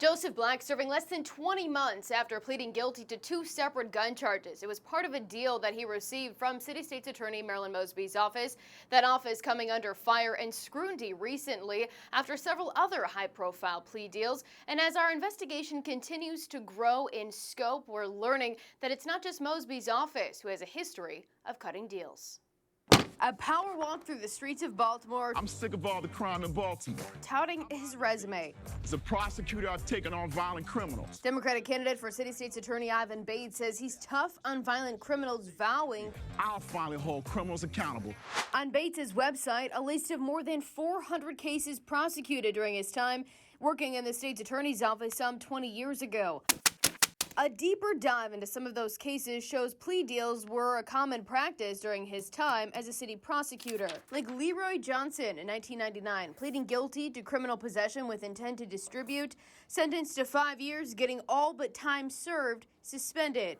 Joseph Black serving less than 20 months after pleading guilty to two separate gun charges. It was part of a deal that he received from City State's Attorney Marilyn Mosby's office. That office coming under fire and scrutiny recently after several other high-profile plea deals. And as our investigation continues to grow in scope, we're learning that it's not just Mosby's office who has a history of cutting deals. A power walk through the streets of Baltimore. I'm sick of all the crime in Baltimore. Touting his resume. As a prosecutor, I've taken on violent criminals. Democratic candidate for City State's Attorney Ivan Bates says he's tough on violent criminals, vowing I'll finally hold criminals accountable. On Bates' website, a list of more than 400 cases prosecuted during his time working in the state's attorney's office some 20 years ago. A deeper dive into some of those cases shows plea deals were a common practice during his time as a city prosecutor. Like Leroy Johnson in 1999, pleading guilty to criminal possession with intent to distribute, sentenced to 5 years, getting all but time served suspended.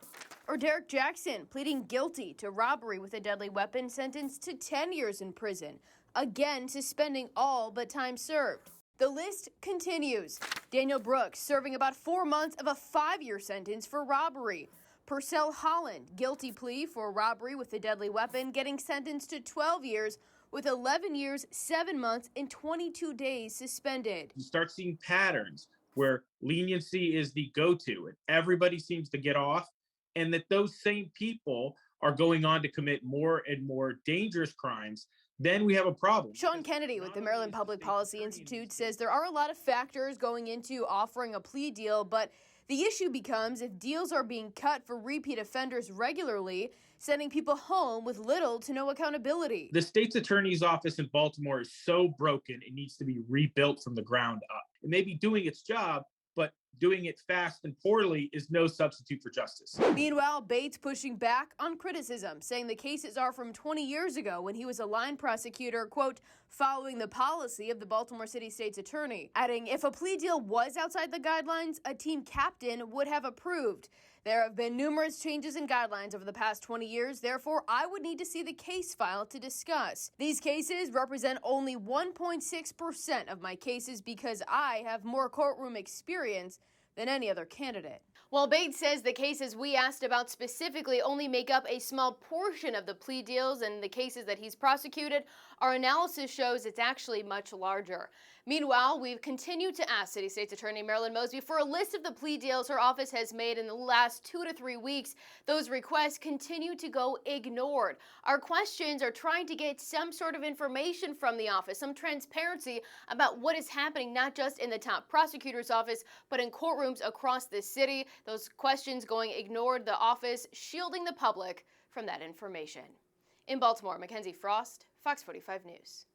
Or Derek Jackson, pleading guilty to robbery with a deadly weapon, sentenced to 10 years in prison, again suspending all but time served. The list continues. Daniel Brooks serving about 4 months of a 5-year sentence for robbery. Purcell Holland, guilty plea for robbery with a deadly weapon, getting sentenced to 12 years with 11 years, 7 months, and 22 days suspended. You start seeing patterns where leniency is the go-to and everybody seems to get off, and that those same people are going on to commit more and more dangerous crimes. Then we have a problem. Sean Kennedy with the Maryland Public Policy Institute says there are a lot of factors going into offering a plea deal, but the issue becomes if deals are being cut for repeat offenders regularly, sending people home with little to no accountability. The state's attorney's office in Baltimore is so broken, it needs to be rebuilt from the ground up. It may be doing its job, but doing it fast and poorly is no substitute for justice. Meanwhile, Bates pushing back on criticism, saying the cases are from 20 years ago when he was a line prosecutor, quote, following the policy of the Baltimore City State's attorney, adding if a plea deal was outside the guidelines, a team captain would have approved. There have been numerous changes in guidelines over the past 20 years, therefore I would need to see the case file to discuss. These cases represent only 1.6% of my cases because I have more courtroom experience than any other candidate. While Bates says the cases we asked about specifically only make up a small portion of the plea deals and the cases that he's prosecuted, our analysis shows it's actually much larger. Meanwhile, we've continued to ask City State's Attorney Marilyn Mosby for a list of the plea deals her office has made in the last 2 to 3 weeks. Those requests continue to go ignored. Our questions are trying to get some sort of information from the office, some transparency about what is happening not just in the top prosecutor's office, but in courtrooms across the city. Those questions going ignored, the office shielding the public from that information. In Baltimore, Mackenzie Frost, Fox 45 News.